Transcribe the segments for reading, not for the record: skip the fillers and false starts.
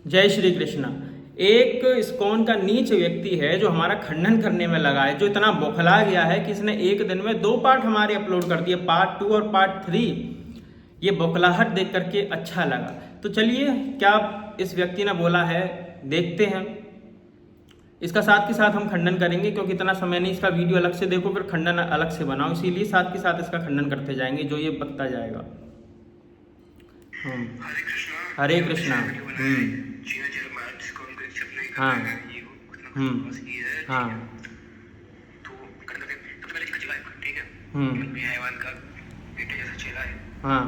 जय श्री कृष्णा। एक इस्कॉन का नीच व्यक्ति है जो हमारा खंडन करने में लगा है, जो इतना बौखला गया है कि इसने एक दिन में 2 पार्ट हमारे अपलोड कर दिए, पार्ट 2 और पार्ट 3। ये बौखलाहट देख करके अच्छा लगा। तो चलिए क्या इस व्यक्ति ने बोला है देखते हैं। इसका साथ के साथ हम खंडन करेंगे, क्योंकि इतना समय नहीं, इसका वीडियो अलग से देखो फिर खंडन अलग से बनाओ, इसीलिए साथ के साथ इसका खंडन करते जाएंगे जो ये बकता जाएगा। हरे कृष्णा। हाँ हाँ हाँ।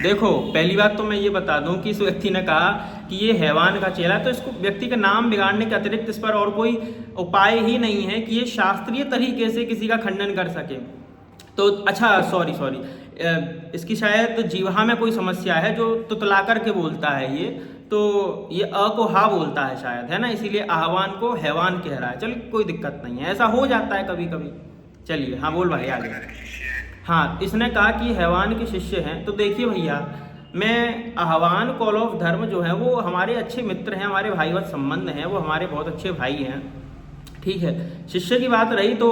देखो पहली बात तो मैं ये बता दूं कि इस व्यक्ति ने कहा कि ये हैवान का चेला है, तो इसको व्यक्ति का नाम बिगाड़ने के अतिरिक्त इस पर और कोई उपाय ही नहीं है कि ये शास्त्रीय तरीके से किसी का खंडन कर सके। तो अच्छा सॉरी इसकी शायद जीवा में कोई समस्या है, जो तुतला करके बोलता है ये, तो ये अ को हा बोलता है शायद, है ना, इसीलिए आह्वान को हैवान कह रहा है। चलिए कोई दिक्कत नहीं है, ऐसा हो जाता है कभी कभी। चलिए हाँ बोल भाई आगे। हाँ, इसने कहा कि हैवान के शिष्य हैं। तो देखिए भैया, मैं आह्वान कॉल ऑफ धर्म जो है वो हमारे अच्छे मित्र हैं, हमारे भाईवत संबंध हैं, वो हमारे बहुत अच्छे भाई हैं, ठीक है। शिष्य की बात रही तो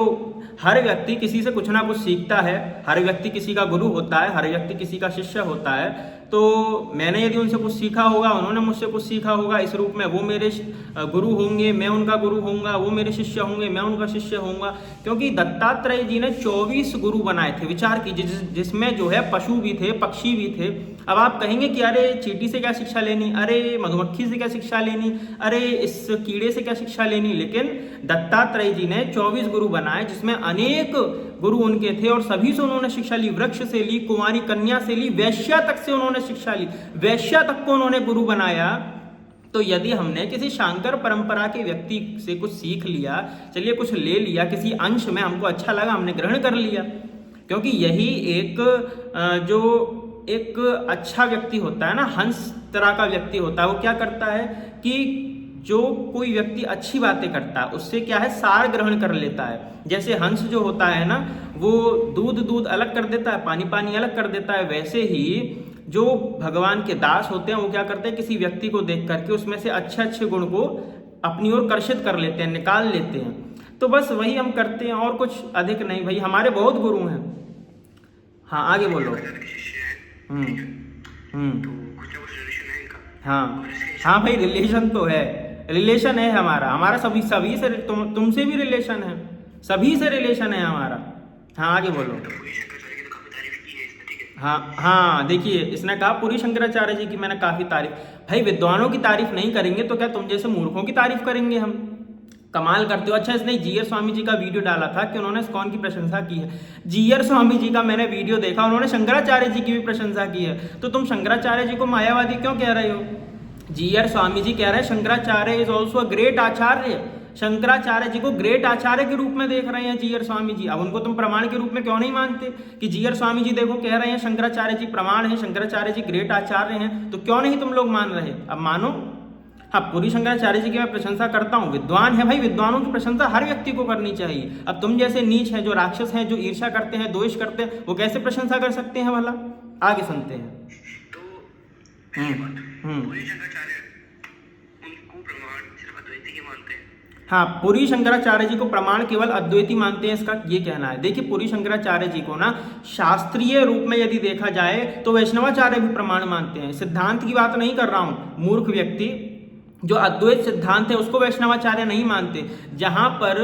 हर व्यक्ति किसी से कुछ ना कुछ सीखता है, हर व्यक्ति किसी का गुरु होता है, हर व्यक्ति किसी का शिष्य होता है। तो मैंने यदि उनसे कुछ सीखा होगा, उन्होंने मुझसे कुछ सीखा होगा, इस रूप में वो मेरे गुरु होंगे, मैं उनका गुरु होऊंगा, वो मेरे शिष्य होंगे, मैं उनका शिष्य होऊंगा। क्योंकि दत्तात्रेय जी ने 24 गुरु बनाए थे, विचार कीजिए, जिसमें जो है पशु भी थे, पक्षी भी थे। अब आप कहेंगे कि अरे चींटी से क्या शिक्षा लेनी, अरे मधुमक्खी से क्या शिक्षा लेनी, अरे इस कीड़े से क्या शिक्षा लेनी, लेकिन दत्तात्रेय जी ने 24 गुरु बनाए, जिसमें अनेक गुरु उनके थे और सभी से उन्होंने शिक्षा ली। वृक्ष से ली, कुंवारी कन्या से ली, वैश्या तक से उन्होंने शिक्षा ली, वैश्या तक को उन्होंने गुरु बनाया। तो यदि हमने किसी शांकर परंपरा के व्यक्ति से कुछ सीख लिया, चलिए कुछ ले लिया, किसी अंश में हमको अच्छा लगा, हमने ग्रहण कर लिया, क्योंकि यही एक अच्छा व्यक्ति होता है ना, हंस तरह का व्यक्ति होता है। वो क्या करता है कि जो कोई व्यक्ति अच्छी बातें करता है उससे क्या है, सार ग्रहण कर लेता है। जैसे हंस जो होता है ना, वो दूध अलग कर देता है, पानी अलग कर देता है, वैसे ही जो भगवान के दास होते हैं वो क्या करते हैं, किसी व्यक्ति को देख करके उसमें से अच्छे गुण को अपनी ओर कर्षित कर लेते हैं, निकाल लेते हैं। तो बस वही हम करते हैं और कुछ अधिक नहीं भाई, हमारे बहुत गुरु हैं। हाँ आगे बोलो। हाँ भाई, रिलेशन तो है, रिलेशन है हमारा सभी से, तुमसे भी रिलेशन है, सभी से रिलेशन है हमारा। हाँ आगे बोलो। हाँ देखिए, इसने कहा पूरी शंकराचार्य जी की मैंने काफी तारीफ। भाई विद्वानों की तारीफ नहीं करेंगे तो क्या तुम जैसे मूर्खों की तारीफ करेंगे हम? कमाल करते हो। अच्छा, इसने जीयर स्वामी जी का वीडियो डाला था कि उन्होंने इस्कॉन की प्रशंसा की है। जीयर स्वामी जी का मैंने वीडियो देखा, उन्होंने शंकराचार्य जी की भी प्रशंसा की है। तो तुम शंकराचार्य जी को मायावादी क्यों कह रहे हो? जीयर स्वामी जी कह रहे हैं Shankaracharya is also a great acharya, Shankaracharya ji को ग्रेट आचार्य के रूप में देख रहे हैं जीयर स्वामी जी। अब उनको तुम प्रमाण के रूप में क्यों नहीं मानते कि जीयर स्वामी जी देखो कह रहे हैं शंकराचार्य जी प्रमाण है, शंकराचार्य जी ग्रेट आचार्य हैं, तो क्यों नहीं तुम लोग मान रहे? अब मानो। हाँ, पूरी शंकराचार्य जी की मैं प्रशंसा करता हूँ, विद्वान है भाई, विद्वानों की प्रशंसा हर व्यक्ति को करनी चाहिए। अब तुम जैसे नीच हैं, जो राक्षस हैं, जो ईर्ष्या करते हैं, द्वेष करते हैं, वो कैसे प्रशंसा कर सकते हैं भला? आगे सुनते हैं। हाँ, पुरी शंकराचार्य जी को प्रमाण केवल अद्वैती मानते हैं, इसका ये कहना है। देखिए पुरी शंकराचार्य जी को ना शास्त्रीय रूप में यदि देखा जाए तो वैष्णवाचार्य भी प्रमाण मानते हैं। सिद्धांत की बात नहीं कर रहा हूँ, मूर्ख व्यक्ति जो अद्वैत सिद्धांत है उसको वैष्णवाचार्य नहीं मानते। जहां पर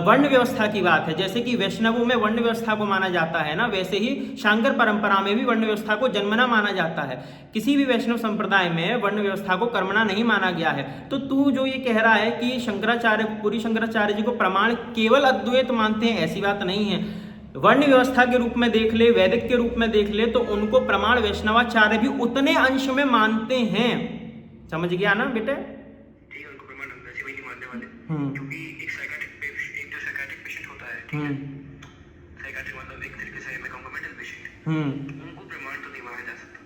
वर्ण व्यवस्था की बात है, जैसे कि वैष्णवों में वर्ण व्यवस्था को माना जाता है ना, वैसे ही शांकर परंपरा में भी वर्ण व्यवस्था को जन्मना माना जाता है। किसी भी वैष्णव संप्रदाय में वर्ण व्यवस्था को कर्मणा नहीं माना गया है। तो तू जो ये कह रहा है कि शंकराचार्य, पूरी शंकराचार्य जी को प्रमाण केवल अद्वैत मानते हैं, ऐसी बात नहीं है। वर्ण व्यवस्था के रूप में देख ले, वैदिक के रूप में देख ले, तो उनको प्रमाण वैष्णवाचार्य भी उतने अंश में मानते हैं। समझ गया ना बेटे? ठीक है, उनको प्रमाण वैसे भी नहीं मानने वाले, क्योंकि एक जो साइकियाट्रिक पेशेंट होता है, ठीक है, साइकियाट्रिक मतलब एक तरीके से मैं कहूँगा मेंटल पेशेंट, उनको प्रमाण तो नहीं माना जा सकता।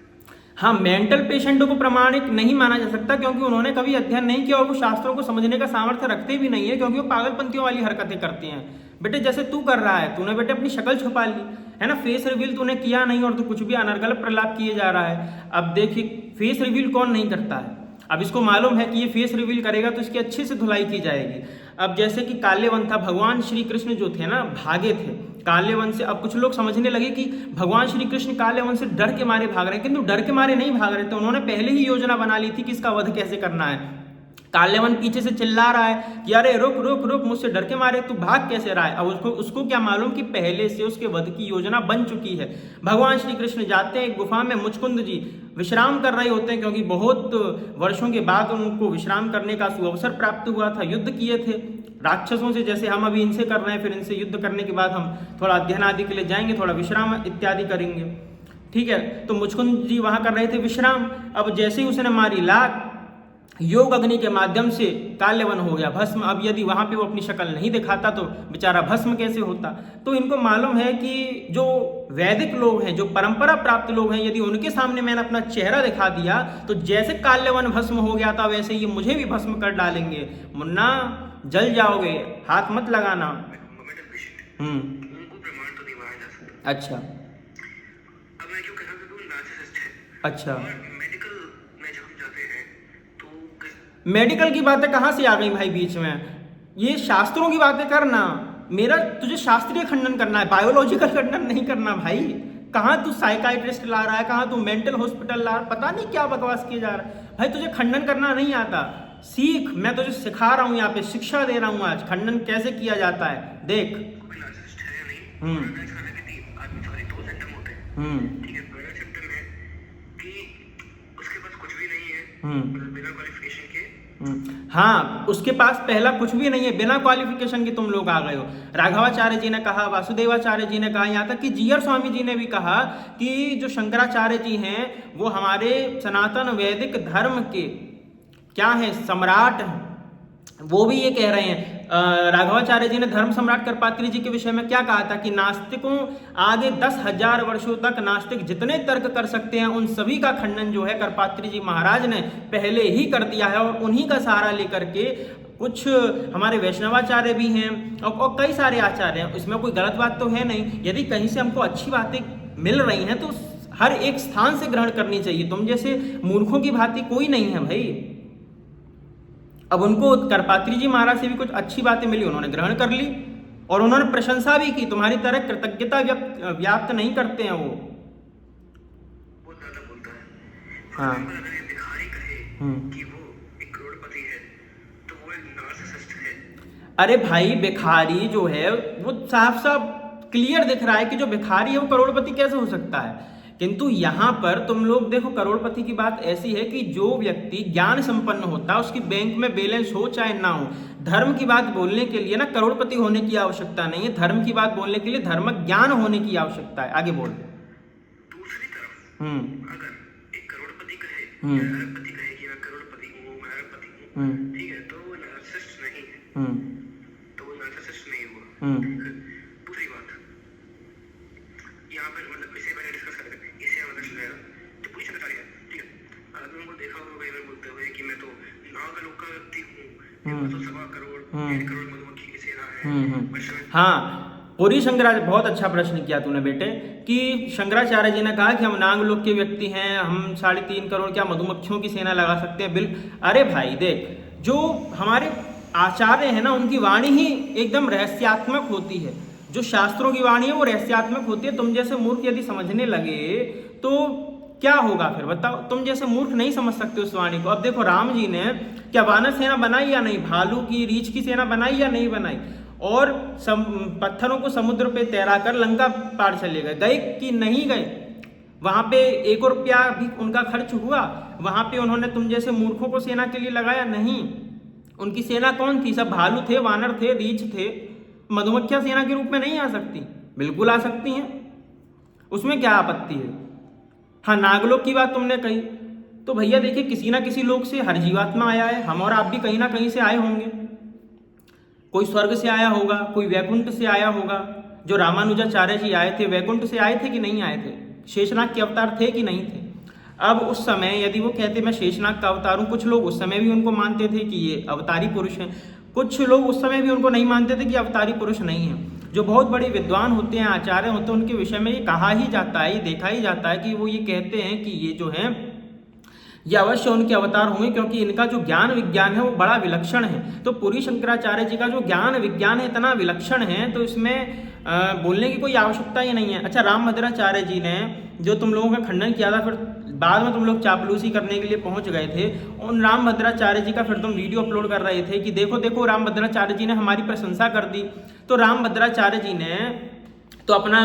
हाँ, मेंटल पेशेंटों को प्रमाणिक नहीं माना जा सकता, क्योंकि उन्होंने कभी अध्ययन नहीं किया और वो शास्त्रों को समझने का सामर्थ्य रखते भी नहीं है, क्योंकि वो पागलपंतियों वाली हरकतें करते हैं। बेटे जैसे तू कर रहा है, तूने बेटे अपनी शक्ल छुपा ली है ना, फेस रिवील तूने किया नहीं और तू कुछ भी अनर्गल प्रलाप किए जा रहा है। अब देखिए फेस रिवील कौन नहीं करता है, अब इसको मालूम है कि ये फेस रिवील करेगा तो इसकी अच्छे से धुलाई की जाएगी। अब जैसे कि काले वन था, भगवान श्री कृष्ण जो थे ना भागे थे काले वन से। अब कुछ लोग समझने लगे कि भगवान श्री कृष्ण काले वन से डर के मारे भाग रहे हैं, किंतु डर के मारे नहीं भाग रहे थे, उन्होंने पहले ही योजना बना ली थी कि इसका वध कैसे करना है। काले वन पीछे से चिल्ला रहा है कि अरे रुक रुक रुक, मुझसे डर के मारे तू भाग कैसे रहा है। अब उसको क्या मालूम कि पहले से उसके वध की योजना बन चुकी है। भगवान श्री कृष्ण जाते हैं एक गुफा में, मुचकुंद जी विश्राम कर रहे होते हैं क्योंकि बहुत वर्षों के बाद उनको विश्राम करने का सुअवसर प्राप्त हुआ था। युद्ध किए थे राक्षसों से, जैसे हम अभी इनसे कर रहे हैं, फिर इनसे युद्ध करने के बाद हम थोड़ा अध्ययन आदि के लिए जाएंगे, थोड़ा विश्राम इत्यादि करेंगे, ठीक है। तो मुचकुंद जी वहां कर रहे थे विश्राम। अब जैसे ही उसने मारी लात, योग अग्नि के माध्यम से काल्यवन हो गया भस्म। अब यदि वहां पे वो अपनी शक्ल नहीं दिखाता तो बेचारा भस्म कैसे होता। तो इनको मालूम है कि जो वैदिक लोग हैं, जो परंपरा प्राप्त लोग हैं, यदि उनके सामने मैंने अपना चेहरा दिखा दिया तो जैसे काल्यवन भस्म हो गया था वैसे ये मुझे भी भस्म कर डालेंगे। मुन्ना जल जाओगे, हाथ मत लगाना। उनको प्रमाण तो नहीं माना जा सकता। अच्छा, अब मैं क्यों कह रहा हूं कि वो नार्सिसिस्ट है। अच्छा, मेडिकल में जब हम जाते हैं तो मेडिकल की बातें कहाँ से आ गई भाई बीच में? ये शास्त्रों की बातें करना। मेरा तुझे शास्त्रीय खंडन करना है, बायोलॉजिकल खंडन नहीं करना भाई। कहाँ तू साइकाइट्रिस्ट ला रहा है, कहाँ तू मेंटल हॉस्पिटल ला रहा है, पता नहीं क्या बकवास किया जा रहा है भाई। तुझे खंडन करना नहीं आता, सीख। मैं तुझे सिखा रहा हूँ, यहाँ पे शिक्षा दे रहा हूँ आज, खंडन कैसे किया जाता है देख। हाँ, उसके पास पहला कुछ भी नहीं है, बिना क्वालिफिकेशन के तुम लोग आ गए हो। राघवाचार्य जी ने कहा, वासुदेवाचार्य जी ने कहा, यहाँ तक कि जीयर स्वामी जी ने भी कहा कि जो शंकराचार्य जी हैं वो हमारे सनातन वैदिक धर्म के क्या है, सम्राट हैं। वो भी ये कह रहे हैं, राघवाचार्य जी ने धर्म सम्राट करपात्री जी के विषय में क्या कहा था कि नास्तिकों आगे 10,000 वर्षों तक नास्तिक जितने तर्क कर सकते हैं उन सभी का खंडन जो है करपात्री जी महाराज ने पहले ही कर दिया है। और उन्हीं का सहारा लेकर के कुछ हमारे वैष्णवाचार्य भी हैं और कई सारे आचार्य हैं। इसमें कोई गलत बात तो है नहीं। यदि कहीं से हमको अच्छी बातें मिल रही हैं तो हर एक स्थान से ग्रहण करनी चाहिए। तुम जैसे मूर्खों की भांति कोई नहीं है भाई। अब उनको करपात्री जी महाराज से भी कुछ अच्छी बातें मिली, उन्होंने ग्रहण कर ली और उन्होंने प्रशंसा भी की। तुम्हारी तरह कृतज्ञता व्याप्त नहीं करते हैं वो। बहुत ज्यादा बोलता है। हाँ, अगर ये भिखारी कहे कि वो एक करोड़पति है तो वो एक नार्सिसिस्ट है। अरे भाई भिखारी जो है वो साफ साफ क्लियर दिख रहा है कि जो भिखारी है वो करोड़पति कैसे हो सकता है। किंतु यहाँ पर तुम लोग देखो, करोड़पति की बात ऐसी है कि जो व्यक्ति ज्ञान संपन्न होता है उसकी बैंक में बैलेंस हो चाहे ना हो, धर्म की बात बोलने के लिए ना करोड़पति होने की आवश्यकता नहीं है। धर्म की बात बोलने के लिए धर्म ज्ञान होने की आवश्यकता है। आगे बोल। दूसरी तरफ अगर एक करोड़पति कहे या अरबपति कहे कि मैं करोड़पति हूँ, मैं अरबपति हूँ, ठीक है, तो वो नार्सिसिस्ट नहीं है, तो वो नार्सिसिस्ट नहीं हुआ। दूसरी बात यहाँ पर मतलब इसे मैंने डिस्कस कर तो पूरी जानकारी है, ठीक है। आदमी को देखा होगा कई बार बोलते हुए कि मैं तो नागलोक का व्यक्ति हूँ, मैं तो 1.25 करोड़ 1.5 करोड़ मधुमक्खी की सेना है। हाँ, पूरी शंकराचार्य, बहुत अच्छा प्रश्न किया तूने बेटे कि शंकराचार्य जी ने कहा कि हम नागलोक के व्यक्ति हैं, हम 3.5 करोड़ क्या मधुमक्खियों की सेना लगा सकते हैं। बिल्कुल। अरे भाई देख, जो हमारे आचार्य हैं ना उनकी वाणी ही एकदम रहस्यात्मक होती है। जो शास्त्रों की वाणी है वो रहस्यात्मक होती है। तुम जैसे मूर्ख यदि समझने लगे तो क्या होगा फिर बताओ। तुम जैसे मूर्ख नहीं समझ सकते उस वाणी को। अब देखो, राम जी ने क्या वानर सेना बनाई या नहीं, भालू की रीछ की सेना बनाई या नहीं बनाई, और पत्थरों को समुद्र पे तैरा कर लंका पार चले गए कि नहीं गए। वहां पे 1 रुपया भी उनका खर्च हुआ, वहां पे उन्होंने तुम जैसे मूर्खों को सेना के लिए लगाया नहीं। उनकी सेना कौन थी? सब भालू थे, वानर थे, रीछ थे। मधुमक्खियां सेना के रूप में नहीं आ सकती? बिल्कुल आ सकती हैं, उसमें क्या आपत्ति है। हाँ, नागलोक की बात तुमने कही तो भैया देखिए, किसी ना किसी लोक से हर जीवात्मा आया है। हम और आप भी कहीं ना कहीं से आए होंगे। कोई स्वर्ग से आया होगा, कोई वैकुंठ से आया होगा। जो रामानुजाचार्य जी आए थे वैकुंठ से आए थे कि नहीं आए थे? शेषनाग के अवतार थे कि नहीं थे? अब उस समय यदि वो कहते मैं शेषनाग का अवतार हूँ, कुछ लोग उस समय भी उनको मानते थे कि ये अवतारी पुरुष हैं, कुछ लोग उस समय भी उनको नहीं मानते थे कि अवतारी पुरुष नहीं है। जो बहुत बड़े विद्वान होते हैं, आचार्य होते हैं, उनके विषय में ये कहा ही जाता है, ये देखा ही जाता है कि वो ये कहते हैं कि ये जो है ये अवश्य उनके अवतार होंगे, क्योंकि इनका जो ज्ञान विज्ञान है वो बड़ा विलक्षण है। तो पुरी शंकराचार्य जी का जो ज्ञान विज्ञान है इतना विलक्षण है, तो इसमें बोलने की कोई आवश्यकता ही नहीं है। अच्छा, रामभद्राचार्य जी ने जो तुम लोगों का खंडन किया था, फिर बाद में तुम लोग चापलूसी करने के लिए पहुंच गए थे, उन रामभद्राचार्य जी का फिर तुम वीडियो अपलोड कर रहे थे कि देखो देखो रामभद्राचार्य जी ने हमारी प्रशंसा कर दी। तो रामभद्राचार्य जी ने तो अपना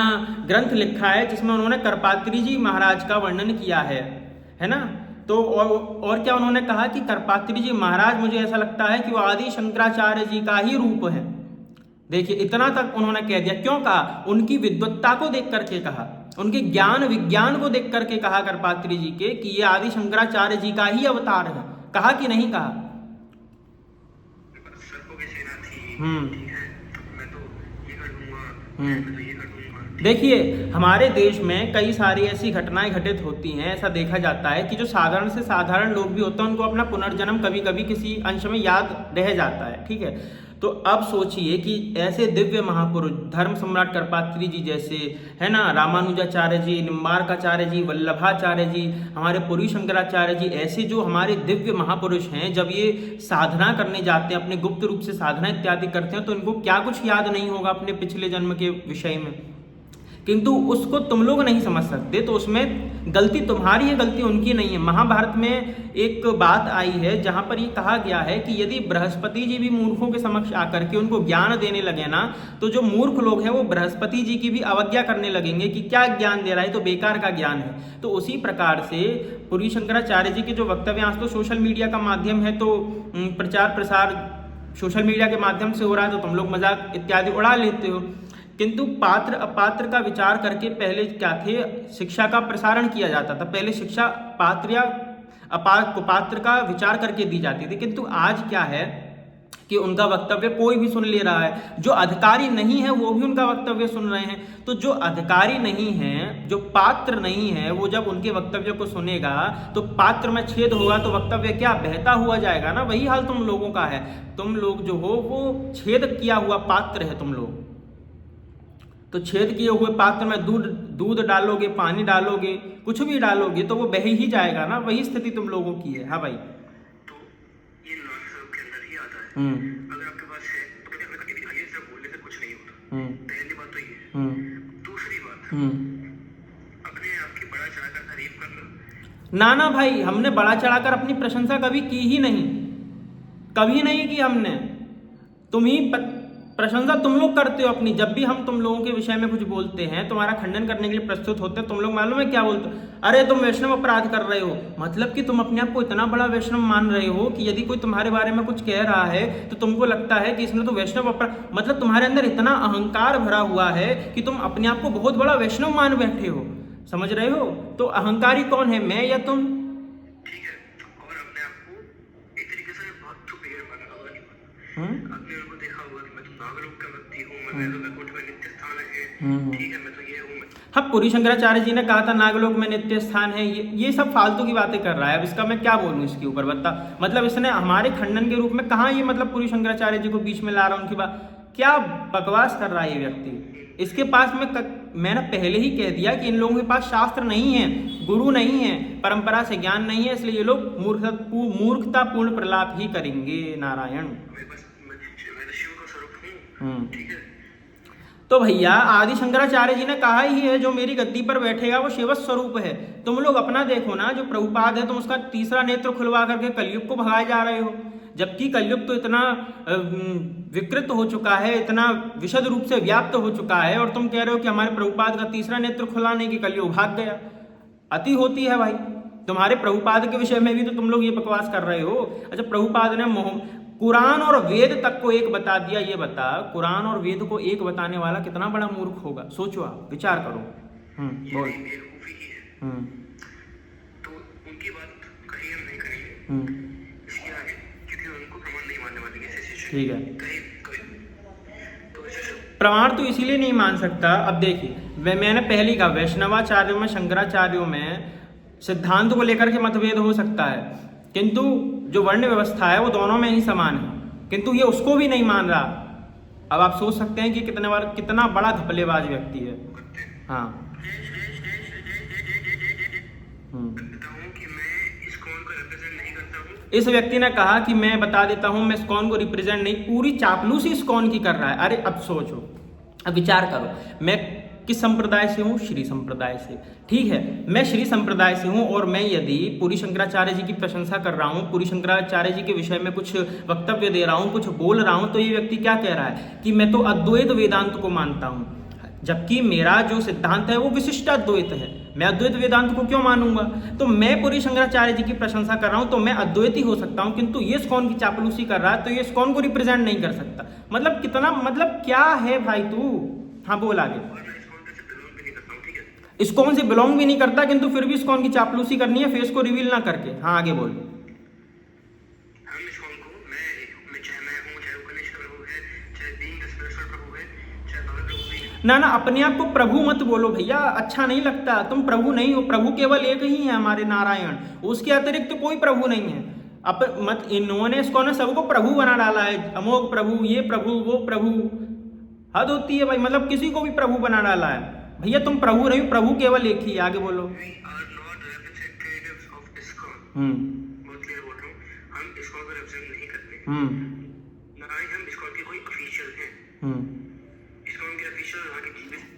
ग्रंथ लिखा है जिसमें उन्होंने करपात्री जी महाराज का वर्णन किया है ना। तो और क्या उन्होंने कहा कि करपात्री जी महाराज मुझे ऐसा लगता है कि वो आदि शंकराचार्य जी का ही रूप है। देखिए, इतना तक उन्होंने कह दिया। क्यों कहा? उनकी विद्वत्ता को देख करके कहा, उनके ज्ञान विज्ञान को देख करके कहा करपात्री जी के कि ये आदि शंकराचार्य जी का ही अवतार है। कहा कि नहीं कहा? देखिए, हमारे देश में कई सारी ऐसी घटनाएं घटित होती हैं। ऐसा देखा जाता है कि जो साधारण से साधारण लोग भी होते हैं उनको अपना पुनर्जन्म कभी कभी किसी अंश में याद रह जाता है, ठीक है। तो अब सोचिए कि ऐसे दिव्य महापुरुष धर्म सम्राट करपात्री जी जैसे, है ना, रामानुजाचार्य जी, निम्बार्काचार्य जी, वल्लभाचार्य जी, हमारे पुरी शंकराचार्य जी, ऐसे जो हमारे दिव्य महापुरुष हैं, जब ये साधना करने जाते हैं, अपने गुप्त रूप से साधना इत्यादि करते हैं, तो इनको क्या कुछ याद नहीं होगा अपने पिछले जन्म के विषय में, किंतु उसको तुम लोग नहीं समझ सकते। तो उसमें गलती तुम्हारी है, गलती उनकी नहीं है। महाभारत में एक बात आई है जहां पर ये कहा गया है कि यदि बृहस्पति जी भी मूर्खों के समक्ष आकर के उनको ज्ञान देने लगे ना, तो जो मूर्ख लोग हैं वो बृहस्पति जी की भी अवज्ञा करने लगेंगे कि क्या ज्ञान दे रहा है, तो बेकार का ज्ञान है। तो उसी प्रकार से पुरी शंकराचार्य जी के जो वक्तव्य, आज तो सोशल मीडिया का माध्यम है, तो प्रचार प्रसार सोशल मीडिया के माध्यम से हो रहा है, तो तुम लोग मजाक इत्यादि उड़ा लेते हो। किंतु पात्र अपात्र का विचार करके पहले क्या थे, शिक्षा का प्रसारण किया जाता था। पहले शिक्षा पात्र या कुपात्र का विचार करके दी जाती थी। किंतु आज क्या है कि उनका वक्तव्य कोई भी सुन ले रहा है। जो अधिकारी नहीं है वो भी उनका वक्तव्य सुन रहे हैं। तो जो अधिकारी नहीं है, जो पात्र नहीं है, वो जब उनके वक्तव्य को सुनेगा तो पात्र में छेद होगा, तो वक्तव्य क्या बहता हुआ जाएगा ना। वही हाल तुम लोगों का है। तुम लोग जो हो वो छेद किया हुआ पात्र है तुम लोग। तो छेद किए हुए पात्र में दूध डालोगे, पानी डालोगे, कुछ भी डालोगे तो वो बह ही जाएगा ना। वही स्थिति तुम लोगों की है। हाँ भाई, तो ये नॉर्थ के अंदर ही आता है। अगर आपके पास है तो कभी हमें दिखाइए, सिर्फ बोलने से कुछ नहीं होता। पहली बात तो ये। दूसरी बात, अपने आप की बड़ा चढ़ाकर तारीफ करना ना भाई, हमने बड़ा चढ़ाकर अपनी प्रशंसा कभी की ही नहीं, कभी नहीं की हमने। तुम ही प्रशंसा तुम लोग करते हो अपनी। जब भी हम तुम लोगों के विषय में कुछ बोलते हैं, तुम्हारा खंडन करने के लिए प्रस्तुत होते हैं, तुम लोग मालूम है क्या बोलते हो? अरे तुम वैष्णव अपराध कर रहे हो। मतलब कि तुम अपने आप को इतना बड़ा वैष्णव मान रहे हो कि यदि कोई तुम्हारे बारे में कुछ कह रहा है तो तुमको लगता है कि इसने तो वैष्णव अपराध, मतलब तुम्हारे अंदर इतना अहंकार भरा हुआ है कि तुम अपने आप को बहुत बड़ा वैष्णव मान बैठे हो। समझ रहे हो? तो अहंकारी कौन है, मैं या तुम? ठीक है, और अपने आप को एक तरीके से बहुत सुपीरियर माना होगा। आपने उनको देखा होगा कि मैं तो नागलोक का व्यक्ति हूँ, मैं तो वैकुंठ में नित्य स्थान है, ठीक है, मैं तो ये हूँ। हाँ, पुरी शंकराचार्य जी ने कहा था नागलोक में नित्य स्थान है। ये सब फालतू की बातें कर रहा है। अब इसका मैं क्या बोलूँ इसके ऊपर, बता। मतलब इसने हमारे खंडन के रूप में कहाँ ये, मतलब पुरी शंकराचार्य जी को बीच में ला रहा उनकी बात, क्या बकवास कर रहा है ये व्यक्ति। इसके पास मैंने पहले ही कह दिया कि इन लोगों के पास शास्त्र नहीं है, गुरु नहीं है, परंपरा से ज्ञान नहीं है, इसलिए ये लोग मूर्खतापूर्ण प्रलाप ही करेंगे। नारायण, ठीक है। तो भैया आदि शंकराचार्य जी ने कहा ही है, जो मेरी गद्दी पर बैठेगा वो शिव स्वरूप है। तुम लोग अपना देखो ना, जो प्रभुपाद है तुम उसका तीसरा नेत्र खुलवा करके कलयुग को भगाए जा रहे हो, जबकि कलयुग तो इतना विकृत हो चुका है, इतना विशद रूप से व्याप्त हो चुका है, और तुम कह रहे हो कि हमारे प्रभुपाद का तीसरा नेत्र खुलाने की कलयुग भाग गया। अति होती है भाई। तुम्हारे प्रभुपाद के विषय में भी तो तुम लोग ये बकवास कर रहे हो। अच्छा, प्रभुपाद ने कुरान और वेद तक को एक बता दिया। ये बता, कुरान और वेद को एक बताने वाला कितना बड़ा मूर्ख होगा। सोचो, आप विचार करो। बोल। तो उनकी बात कहीं हम नहीं करेंगे इसके आगे, क्योंकि उनको प्रमाण नहीं मानने वाले किसी शिष्य। ठीक है, तो प्रमाण तो इसीलिए नहीं मान सकता। अब देखिए, मैंने पहले कहा वैष्णवाचार्यों में, शंकराचार्यों में सिद्धांत को लेकर के मतभेद हो सकता है, किंतु जो वर्ण व्यवस्था है वो दोनों में ही समान है, किंतु ये उसको भी नहीं मान रहा। अब आप सोच सकते हैं कि कितना बड़ा घपलेबाज व्यक्ति है। हाँ, बताऊं कि मैं इस्कॉन का इस व्यक्ति ने कहा कि मैं बता देता हूं, मैं इस्कॉन को रिप्रेजेंट नहीं, पूरी चापलूसी इस्कॉन की कर रहा है। अरे अब सोचो, अब विचार करो, मैं किस संप्रदाय से हूँ? श्री संप्रदाय से। ठीक है, मैं श्री संप्रदाय से हूँ और मैं यदि पूरी शंकराचार्य जी की प्रशंसा कर रहा हूँ, पूरी शंकराचार्य जी के विषय में कुछ वक्तव्य दे रहा हूँ, कुछ बोल रहा हूँ, तो ये व्यक्ति क्या कह रहा है कि मैं तो अद्वैत वेदांत को मानता हूँ, जबकि मेरा जो सिद्धांत है वो विशिष्ट अद्वैत है। मैं अद्वैत वेदांत को क्यों मानूंगा? तो मैं पूरी शंकराचार्य जी की प्रशंसा कर रहा हूं, तो मैं अद्वैती हो सकता हूं, किंतु ये इस्कॉन की चापलूसी कर रहा है तो ये इस्कॉन को रिप्रेजेंट नहीं कर सकता। मतलब कितना, मतलब क्या है भाई तू? हाँ बोल आगे। इस्कॉन से बिलोंग भी नहीं करता, किंतु फिर भी इस्कॉन की चापलूसी करनी है फेस को रिवील ना करके। हाँ आगे बोल। ना अपने आप को प्रभु मत बोलो भैया, अच्छा नहीं लगता। तुम प्रभु नहीं हो, प्रभु केवल एक ही है हमारे नारायण, उसके अतिरिक्त तो कोई प्रभु नहीं है। अब मत, इन्होंने इसको सबको प्रभु बना डाला है, अमोघ प्रभु, ये प्रभु, वो प्रभु। हद होती है भाई, मतलब किसी को भी प्रभु बना डाला है। भैया तुम प्रभु नहीं, प्रभु केवल एक ही है। आगे बोलो।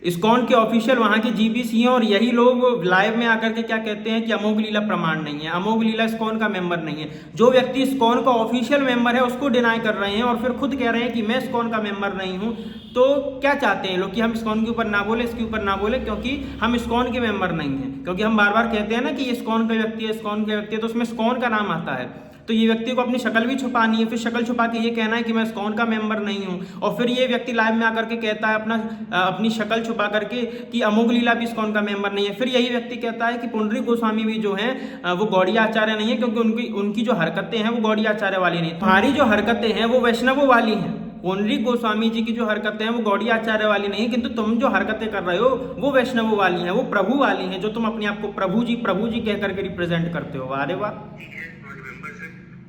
इस्कॉन के ऑफिशियल वहाँ के जीबीसी हैं और यही लोग लाइव में आकर के क्या कहते हैं कि अमोघ लीला प्रमाण नहीं है, अमोघ लीला इस्कॉन का मेंबर नहीं है। जो व्यक्ति इस्कॉन का ऑफिशियल मेंबर है उसको डिनाई कर रहे हैं और फिर खुद कह रहे हैं कि मैं इस्कॉन का मेंबर नहीं हूँ। तो क्या चाहते हैं लोग कि हम इस्कॉन के ऊपर ना बोले, इसके ऊपर ना बोले, क्योंकि हम इस्कॉन के मेंबर नहीं हैं। क्योंकि हम बार बार कहते हैं ना कि ये इस्कॉन का व्यक्ति है, इस्कॉन का व्यक्ति है, तो उसमें इस्कॉन का नाम आता है। तो ये व्यक्ति को अपनी शक्ल भी छुपानी है, फिर शक्ल छुपा के ये कहना है कि मैं इस्कॉन का मेंबर नहीं हूँ, और फिर ये व्यक्ति लाइव में आकर के कहता है अपनी शक्ल छुपा करके कि अमोघ लीला भी इस्कॉन का मेंबर नहीं है। फिर यही व्यक्ति कहता है कि पुंडरीक गोस्वामी भी जो है वो गौड़ी आचार्य नहीं है, क्योंकि उनकी जो हरकतें हैं वो गौड़ी आचार्य वाली नहीं। तुम्हारी जो हरकतें हैं वो वैष्णवों वाली हैं। पुंडरीक गोस्वामी जी की जो हरकतें हैं वो गौड़ी आचार्य वाली नहीं, किंतु तुम जो हरकतें कर रहे हो वो वैष्णवों वाली हैं, वो प्रभु वाली हैं, जो तुम अपने आप को प्रभु जी कह करके रिप्रेजेंट करते हो। अरे वाह, ठीक है,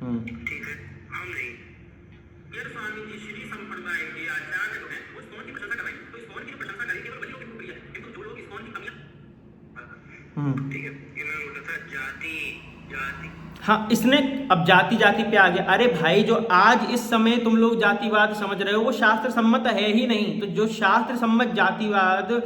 हम नहीं। यार स्वामी जी श्री संप्रदाय के आचार्य जो हैं वो इस्कॉन की प्रशंसा कर रहे हैं, तो इस्कॉन की प्रशंसा करें केवल वही लोग जिनको प्रिय है, किंतु जो लोग इस्कॉन की कमियां, ठीक है, इन्होंने बोला था जाति। हाँ, इसने अब जाति पे आ गया। अरे भाई, जो आज इस समय तुम लोग जातिवाद समझ रहे हो वो शास्त्र सम्मत है ही नहीं। तो जो शास्त्र सम्मत जातिवाद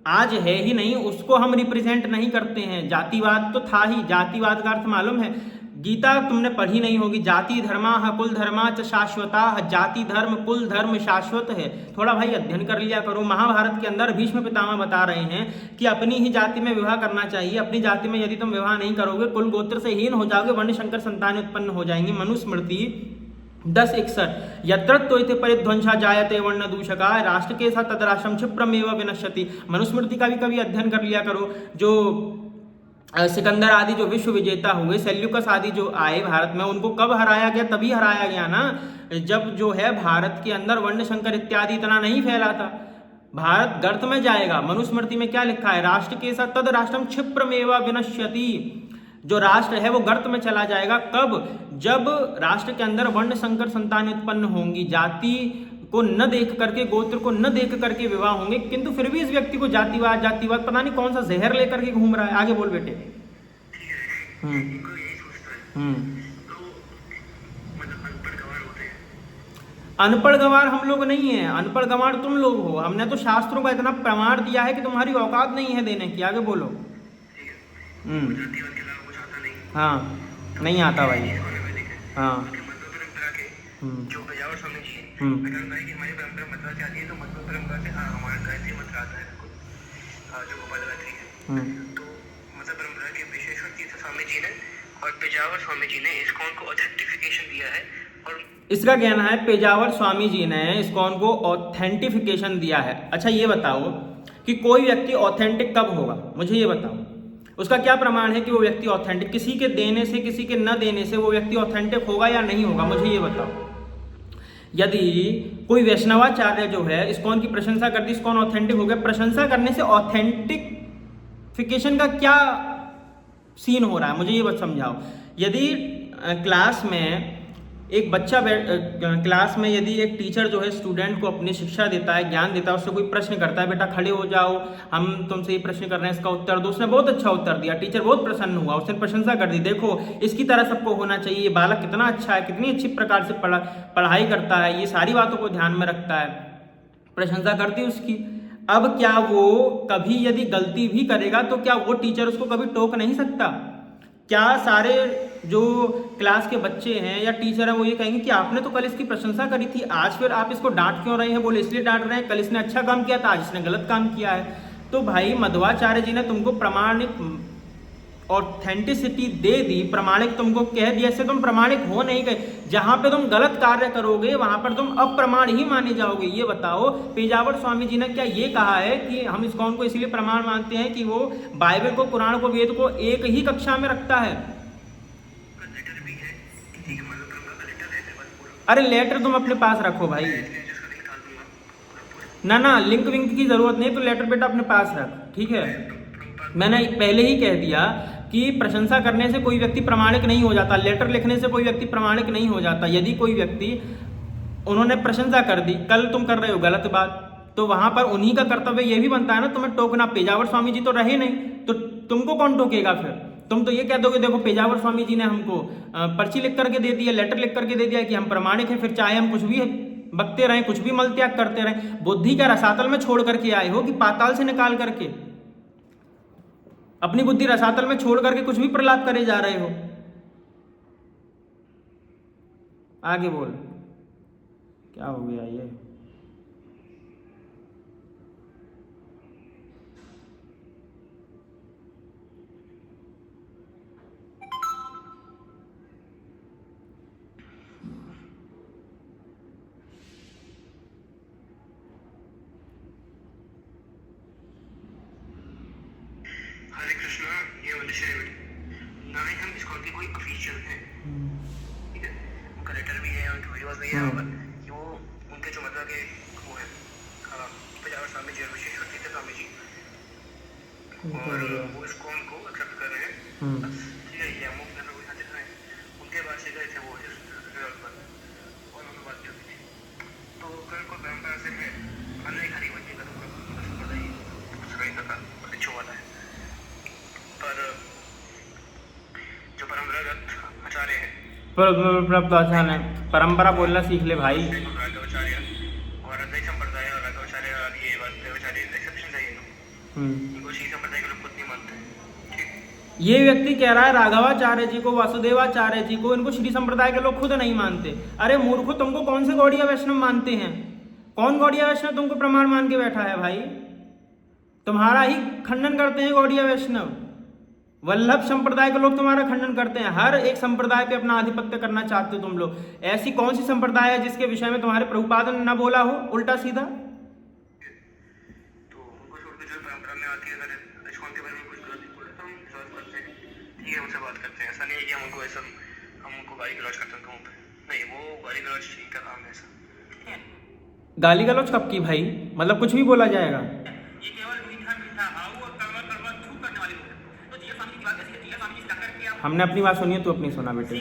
आज है ही नहीं, उसको हम रिप्रेजेंट नहीं करते हैं। जातिवाद तो था ही। जातिवाद का अर्थ मालूम है? गीता तुमने पढ़ी नहीं होगी। जाति धर्मा कुल धर्मा च शाश्वता, जाति धर्म कुल धर्म शाश्वत है। थोड़ा भाई अध्ययन कर लिया करो। महाभारत के अंदर भीष्म पितामह बता रहे हैं कि अपनी ही जाति में विवाह करना चाहिए। अपनी जाति में यदि तुम विवाह नहीं करोगे, कुल गोत्र से हीन हो जाओगे, वर्ण शंकर संतान उत्पन्न हो जाएंगी। मनुस्मृति 10:61 यत्र त्वइति परिध्वंसा जायते वर्ण दूषका राष्ट्र के साथ तदराष्ट्रम क्षिप्रमेव विनश्यति। मनुस्मृति का भी कभी अध्ययन कर लिया करो। जो सिकंदर आदि जो विश्व विजेता हुए, सेल्यूकस आदि जो आए भारत में, उनको कब हराया गया? तभी हराया गया ना जब जो है भारत के अंदर वर्ण शंकर इत्यादि इतना नहीं फैला था। भारत गर्त में जाएगा। मनुस्मृति में क्या लिखा है? राष्ट्र के साथ तद राष्ट्रम क्षिप्रमेव विनश्यति। जो राष्ट्र है वो गर्त में चला जाएगा। कब? जब राष्ट्र के अंदर वर्ण शंकर संतान उत्पन्न होंगी। जाति को न देख करके, गोत्र को न देख करके विवाह होंगे। किंतु फिर भी इस व्यक्ति को जातिवाद पता नहीं कौन सा जहर लेकर के घूम रहा है। आगे बोल बेटे। अनपढ़ गंवार हम लोग नहीं है, अनपढ़ गंवार तुम लोग हो। हमने तो शास्त्रों का इतना प्रमाण दिया है कि तुम्हारी औकात नहीं है देने की। आगे बोलो। हाँ, नहीं आता भाई। हाँ, जो पेजावर स्वामी जी है कि हमारी परंपरा मथुरा से आती है, तो मथुरा परंपरा से हमारा गायत्री मंत्र आता है जो गोपाल गायत्री है। तो मथुरा परंपरा के विशेश्वर तीर्थ स्वामी जी ने और पेजावर स्वामी जी ने इस्कॉन को ऑथेंटिफिकेशन दिया है। और इसका कहना है पेजावर स्वामी जी ने इस्कॉन को ऑथेंटिफिकेशन दिया है। अच्छा ये बताओ कि कोई व्यक्ति ऑथेंटिक कब होगा? मुझे ये बताओ, उसका क्या प्रमाण है कि वो व्यक्ति ऑथेंटिक? किसी के देने से, किसी के न देने से वो व्यक्ति ऑथेंटिक होगा या नहीं होगा? मुझे ये बताओ। यदि कोई वैष्णवाचार्य जो है इस्कॉन की प्रशंसा कर दी, इस्कॉन ऑथेंटिक हो गया। प्रशंसा करने से ऑथेंटिफिकेशन का क्या सीन हो रहा है? मुझे ये बात समझाओ। यदि क्लास में एक बच्चा क्लास में यदि एक टीचर जो है स्टूडेंट को अपनी शिक्षा देता है, ज्ञान देता है, उससे कोई प्रश्न करता है, बेटा खड़े हो जाओ, हम तुमसे ये प्रश्न कर रहे हैं, इसका उत्तर दो। उसने बहुत अच्छा उत्तर दिया, टीचर बहुत प्रसन्न हुआ, उसने प्रशंसा कर दी, देखो इसकी तरह सबको होना चाहिए, ये बालक कितना अच्छा है, कितनी अच्छी प्रकार से पढ़ाई करता है, ये सारी बातों को ध्यान में रखता है, प्रशंसा कर दी उसकी। अब क्या वो कभी यदि गलती भी करेगा तो क्या वो टीचर उसको कभी टोक नहीं सकता? क्या सारे जो क्लास के बच्चे हैं या टीचर हैं वो ये कहेंगे कि आपने तो कल इसकी प्रशंसा करी थी, आज फिर आप इसको डांट क्यों रहे हैं? बोले इसलिए डांट रहे हैं, कल इसने अच्छा काम किया था, आज इसने गलत काम किया है। तो भाई मध्वाचार्य जी ने तुमको प्रमाणिक ऑथेंटिसिटी दे दी, प्रमाणिक तुमको कह दिया, इससे तुम प्रमाणिक हो नहीं गए। जहां पे तुम गलत कार्य करोगे वहां पर तुम अप्रमाण ही माने जाओगे। ये बताओ पेजावर स्वामी जी ने क्या ये कहा है कि हम इस्कॉन को इसलिए प्रमाण मानते हैं कि वो बाइबल को, कुरान को, वेद को एक ही कक्षा में रखता है? अरे लेटर तुम अपने पास रखो भाई, ना लिंक विंक की जरूरत नहीं, तो लेटर बेटा अपने पास रख, ठीक है। मैंने पहले ही कह दिया कि प्रशंसा करने से कोई व्यक्ति प्रमाणिक नहीं हो जाता, लेटर लिखने से कोई व्यक्ति प्रमाणिक नहीं हो जाता। यदि कोई व्यक्ति, उन्होंने प्रशंसा कर दी, कल तुम कर रहे हो गलत बात, तो वहां पर उन्हीं का कर्तव्य यह भी बनता है ना तुम्हें टोकना। पेजावर स्वामी जी तो रहे नहीं, तो तुमको कौन टोकेगा फिर? तुम तो ये कह दोगे देखो पेजावर स्वामी जी ने हमको पर्ची लिख करके दे दिया, लेटर लिख करके दे दिया कि हम प्रमाणिक हैं, फिर चाहे हम कुछ भी बकते रहें, कुछ भी मल त्याग करते रहें। बुद्धि का रसातल में छोड़ करके आए हो कि पाताल से निकाल करके? अपनी बुद्धि रसातल में छोड़ करके कुछ भी प्रलाप करे जा रहे हो। आगे बोल, क्या हो गया ये? हरे कृष्णा, ये मनुष्य ना ही हम इस्कॉन के कोई ऑफिशियल हैं, ठीक है, उनका लेटर भी है, उनकी वीडियोस भी है, कि वो उनके जो मतलब के वो है पेजावर स्वामी जी और विशेष व्यक्ति थे स्वामी जी, और वो इस्कॉन को एक्सेप्ट कर रहे हैं, ठीक है। ये हम अपने लोगों के साथ दिख रहे हैं, उनके बाद से गए थे वो रिजल्ट पर और उन्होंने बात की थी। तो कल को परंपरा से है अन्य हरी बच्चे का बताइए अच्छा वाला है, पर जो परंपरागत आचार्य है, परंपरा बोलना सीख ले भाई। राघवाचार्य और अद्वैत संप्रदाय और राघवाचार्य और ये देवाचार्य एक्सेप्शन है, इनको श्री संप्रदाय के लोग खुद नहीं मानते, ठीक। ये व्यक्ति कह रहा है राघवाचार्य जी को, वासुदेवाचार्य जी को, इनको श्री संप्रदाय के लोग खुद नहीं मानते। अरे मूर्खो, तुमको कौन से गौड़िया वैष्णव मानते हैं? कौन गौड़िया वैष्णव तुमको प्रमाण मान के बैठा है भाई? तुम्हारा ही खंडन करते हैं गौड़िया वैष्णव, वल्लभ संप्रदाय के लोग तुम्हारा खंडन करते हैं। हर एक संप्रदाय पे अपना आधिपत्य करना चाहते हो तुम लोग। ऐसी कौन सी संप्रदाय है जिसके विषय में तुम्हारे प्रभुपाद ने न बोला हो उल्टा सीधा? तो उनको छोड़ के जो परंपरा में आके अगर इस्कॉन के बारे में कुछ गलत बोले तो हम सॉल्व करते हैं, ठीक है, उनसे बात करते हैं। ऐसा नहीं है कि हम उनको गाली गलौज करते हैं उनको पे, नहीं, वो गाली गलौज ठीक का काम है ऐसा, ठीक है। गाली गलौज कब की भाई? मतलब कुछ भी बोला जाएगा? ये केवल मीठा मीठा हाउ और कड़वा थू करने वाले लोग हैं। तो जी स्वामी की बात ऐसी है, जी स्वामी जी टक्कर के आप हमने अपनी बात सुनी है, तू अपनी सुना बेटे।